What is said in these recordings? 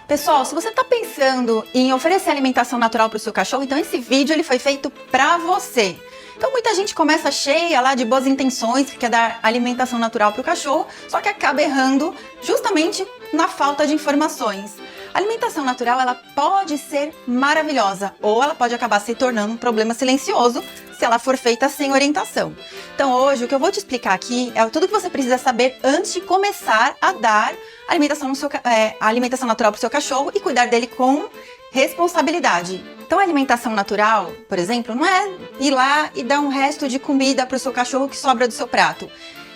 Pessoal, se você está pensando em oferecer alimentação natural para o seu cachorro, então esse vídeo ele foi feito para você. Então muita gente começa cheia lá de boas intenções, que quer dar alimentação natural para o cachorro, só que acaba errando justamente na falta de informações. A alimentação natural ela pode ser maravilhosa ou ela pode acabar se tornando um problema silencioso se ela for feita sem orientação. Então hoje o que eu vou te explicar aqui é tudo que você precisa saber antes de começar a dar alimentação natural para o seu cachorro e cuidar dele com responsabilidade. Então a alimentação natural, por exemplo, não é ir lá e dar um resto de comida para o seu cachorro que sobra do seu prato.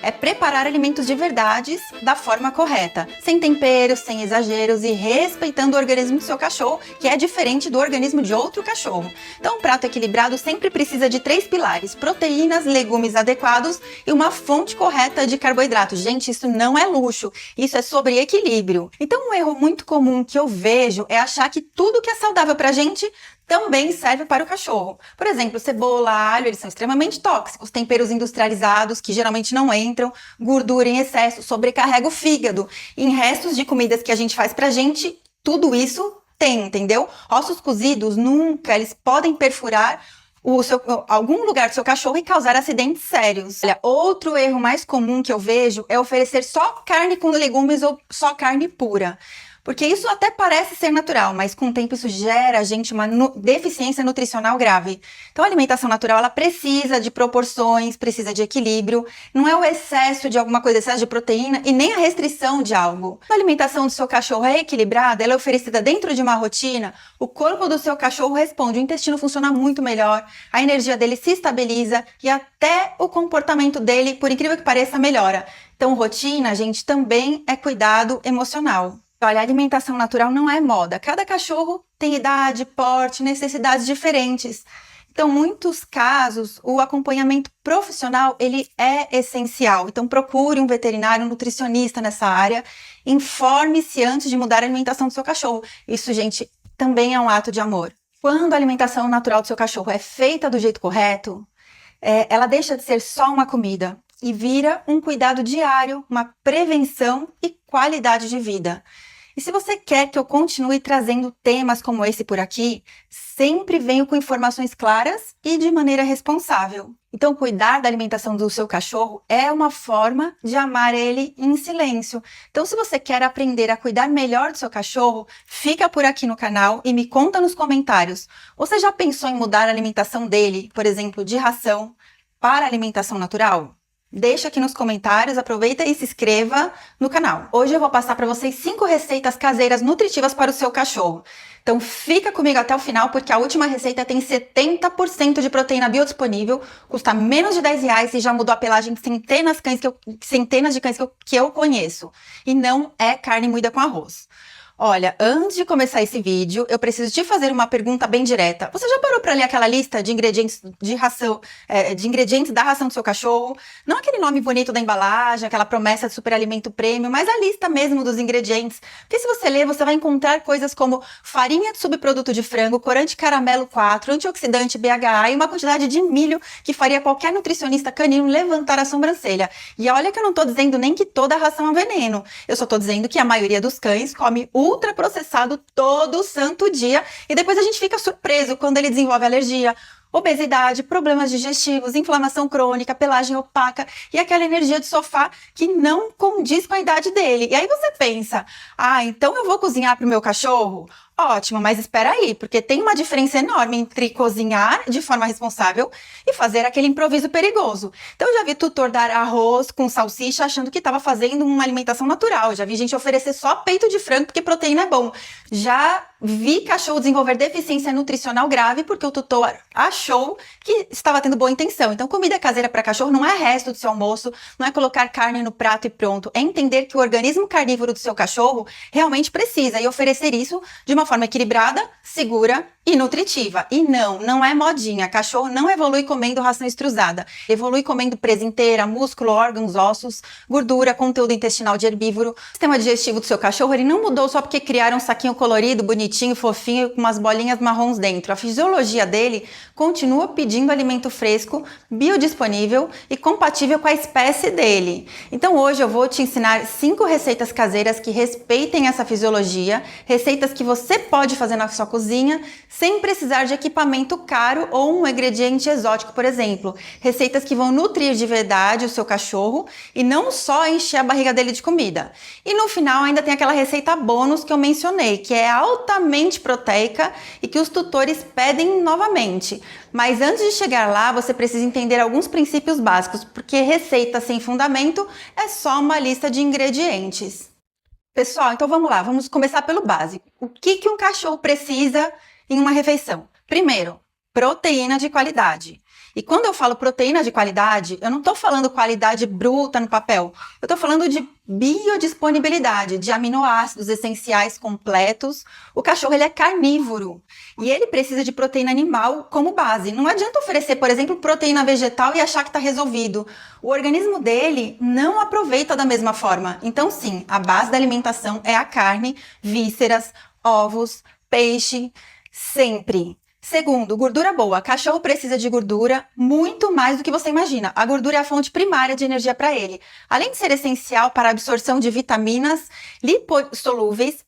É preparar alimentos de verdade da forma correta, sem temperos, sem exageros e respeitando o organismo do seu cachorro, que é diferente do organismo de outro cachorro. Então, um prato equilibrado sempre precisa de 3 pilares: proteínas, legumes adequados e uma fonte correta de carboidratos. Gente, isso não é luxo, isso é sobre equilíbrio. Então, um erro muito comum que eu vejo é achar que tudo que é saudável pra gente também serve para o cachorro. Por exemplo, cebola, alho, eles são extremamente tóxicos. Temperos industrializados, que geralmente não entram, gordura em excesso, sobrecarrega o fígado. Em restos de comidas que a gente faz pra gente, tudo isso tem, entendeu? Ossos cozidos, nunca, eles podem perfurar algum lugar do seu cachorro e causar acidentes sérios. Olha, outro erro mais comum que eu vejo é oferecer só carne com legumes ou só carne pura. Porque isso até parece ser natural, mas com o tempo isso gera, gente, uma deficiência nutricional grave. Então a alimentação natural, ela precisa de proporções, precisa de equilíbrio. Não é o excesso de alguma coisa, excesso de proteína e nem a restrição de algo. A alimentação do seu cachorro é equilibrada, ela é oferecida dentro de uma rotina, o corpo do seu cachorro responde, o intestino funciona muito melhor, a energia dele se estabiliza e até o comportamento dele, por incrível que pareça, melhora. Então rotina, gente, também é cuidado emocional. Olha, a alimentação natural não é moda. Cada cachorro tem idade, porte, necessidades diferentes. Então, em muitos casos, o acompanhamento profissional, ele é essencial. Então, procure um veterinário, um nutricionista nessa área. Informe-se antes de mudar a alimentação do seu cachorro. Isso, gente, também é um ato de amor. Quando a alimentação natural do seu cachorro é feita do jeito correto, ela deixa de ser só uma comida e vira um cuidado diário, uma prevenção e qualidade de vida. E se você quer que eu continue trazendo temas como esse por aqui, sempre venho com informações claras e de maneira responsável. Então, cuidar da alimentação do seu cachorro é uma forma de amar ele em silêncio. Então, se você quer aprender a cuidar melhor do seu cachorro, fica por aqui no canal e me conta nos comentários. Você já pensou em mudar a alimentação dele, por exemplo, de ração para alimentação natural? Deixa aqui nos comentários, aproveita e se inscreva no canal. Hoje eu vou passar para vocês 5 receitas caseiras nutritivas para o seu cachorro. Então fica comigo até o final, porque a última receita tem 70% de proteína biodisponível, custa menos de R$10 e já mudou a pelagem de centenas de cães que eu conheço. E não é carne moída com arroz. Olha, antes de começar esse vídeo, eu preciso te fazer uma pergunta bem direta. Você já parou para ler aquela lista de ingredientes da ração do seu cachorro? Não aquele nome bonito da embalagem, aquela promessa de superalimento prêmio, mas a lista mesmo dos ingredientes. Porque se você ler, você vai encontrar coisas como farinha de subproduto de frango, corante caramelo 4, antioxidante BHA e uma quantidade de milho que faria qualquer nutricionista canino levantar a sobrancelha. E olha que eu não estou dizendo nem que toda ração é veneno. Eu só estou dizendo que a maioria dos cães come ultraprocessado todo santo dia e depois a gente fica surpreso quando ele desenvolve alergia, obesidade, problemas digestivos, inflamação crônica, pelagem opaca e aquela energia de sofá que não condiz com a idade dele. E aí você pensa, então eu vou cozinhar para o meu cachorro? Ótimo, mas espera aí, porque tem uma diferença enorme entre cozinhar de forma responsável e fazer aquele improviso perigoso. Então eu já vi tutor dar arroz com salsicha achando que estava fazendo uma alimentação natural. Já vi gente oferecer só peito de frango porque proteína é bom. Já vi cachorro desenvolver deficiência nutricional grave porque o tutor achou que estava tendo boa intenção. Então comida caseira para cachorro não é resto do seu almoço, não é colocar carne no prato e pronto. É entender que o organismo carnívoro do seu cachorro realmente precisa e oferecer isso de uma forma equilibrada, segura e nutritiva. E não é modinha. Cachorro não evolui comendo ração extrusada. Evolui comendo presa inteira, músculo, órgãos, ossos, gordura, conteúdo intestinal de herbívoro. O sistema digestivo do seu cachorro, ele não mudou só porque criaram um saquinho colorido, bonitinho, fofinho, com umas bolinhas marrons dentro. A fisiologia dele continua pedindo alimento fresco, biodisponível e compatível com a espécie dele. Então hoje eu vou te ensinar 5 receitas caseiras que respeitem essa fisiologia, receitas que você pode fazer na sua cozinha sem precisar de equipamento caro ou um ingrediente exótico, por exemplo. Receitas que vão nutrir de verdade o seu cachorro e não só encher a barriga dele de comida. E no final ainda tem aquela receita bônus que eu mencionei, que é altamente proteica e que os tutores pedem novamente. Mas antes de chegar lá, você precisa entender alguns princípios básicos, porque receita sem fundamento é só uma lista de ingredientes. Pessoal, então vamos lá, vamos começar pelo básico. O que um cachorro precisa em uma refeição? Primeiro, proteína de qualidade. E quando eu falo proteína de qualidade, eu não estou falando qualidade bruta no papel. Eu estou falando de biodisponibilidade, de aminoácidos essenciais completos. O cachorro, ele é carnívoro e ele precisa de proteína animal como base. Não adianta oferecer, por exemplo, proteína vegetal e achar que está resolvido. O organismo dele não aproveita da mesma forma. Então, sim, a base da alimentação é a carne, vísceras, ovos, peixe, sempre. Segundo, gordura boa. Cachorro precisa de gordura muito mais do que você imagina. A gordura é a fonte primária de energia para ele. Além de ser essencial para a absorção de vitaminas lipossolúveis,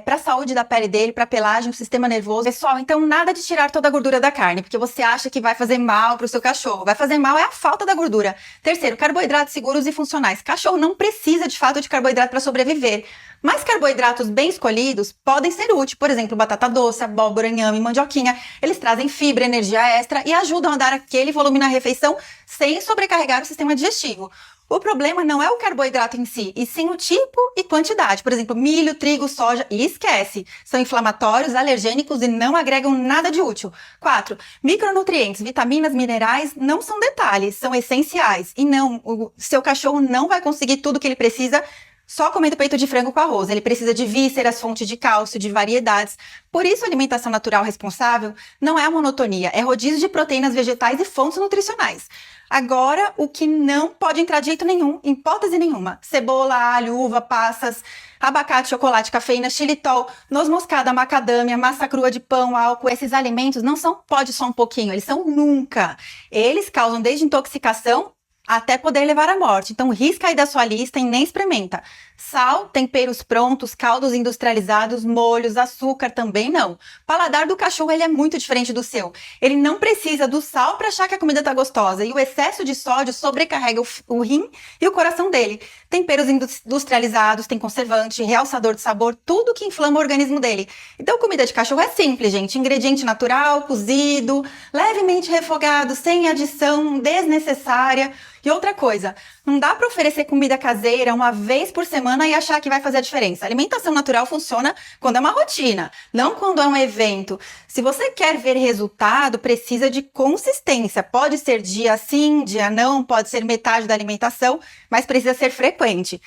para a saúde da pele dele, para a pelagem, o sistema nervoso. Pessoal, então nada de tirar toda a gordura da carne, porque você acha que vai fazer mal para o seu cachorro. Vai fazer mal é a falta da gordura. Terceiro, carboidratos seguros e funcionais. Cachorro não precisa de fato de carboidrato para sobreviver. Mas carboidratos bem escolhidos podem ser úteis, por exemplo, batata doce, abóbora, inhame, mandioquinha. Eles trazem fibra, energia extra e ajudam a dar aquele volume na refeição sem sobrecarregar o sistema digestivo. O problema não é o carboidrato em si, e sim o tipo e quantidade. Por exemplo, milho, trigo, soja, e esquece. São inflamatórios, alergênicos e não agregam nada de útil. 4. Micronutrientes, vitaminas, minerais não são detalhes, são essenciais. E não, o seu cachorro não vai conseguir tudo que ele precisa só comendo peito de frango com arroz. Ele precisa de vísceras, fonte de cálcio, de variedades. Por isso, a alimentação natural responsável não é a monotonia, é rodízio de proteínas vegetais e fontes nutricionais. Agora, o que não pode entrar de jeito nenhum, em hipótese nenhuma: cebola, alho, uva, passas, abacate, chocolate, cafeína, xilitol, noz moscada, macadâmia, massa crua de pão, álcool. Esses alimentos não são pode só um pouquinho, eles são nunca. Eles causam desde intoxicação até poder levar à morte. Então, risca aí da sua lista e nem experimenta. Sal, temperos prontos, caldos industrializados, molhos, açúcar também não. O paladar do cachorro, ele é muito diferente do seu. Ele não precisa do sal para achar que a comida tá gostosa. E o excesso de sódio sobrecarrega o rim e o coração dele. Temperos industrializados, tem conservante, realçador de sabor, tudo que inflama o organismo dele. Então, comida de cachorro é simples, gente. Ingrediente natural, cozido, levemente refogado, sem adição desnecessária. E outra coisa, não dá para oferecer comida caseira uma vez por semana e achar que vai fazer a diferença. A alimentação natural funciona quando é uma rotina, não quando é um evento. Se você quer ver resultado, precisa de consistência. Pode ser dia sim, dia não, pode ser metade da alimentação, mas precisa ser frequente.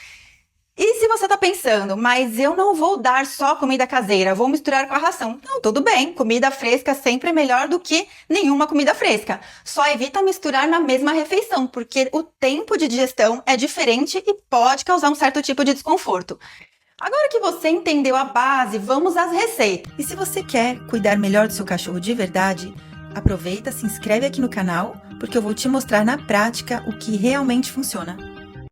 E se você está pensando, mas eu não vou dar só comida caseira, vou misturar com a ração. Não, tudo bem, comida fresca sempre é melhor do que nenhuma comida fresca. Só evita misturar na mesma refeição, porque o tempo de digestão é diferente e pode causar um certo tipo de desconforto. Agora que você entendeu a base, vamos às receitas. E se você quer cuidar melhor do seu cachorro de verdade, aproveita, se inscreve aqui no canal, porque eu vou te mostrar na prática o que realmente funciona.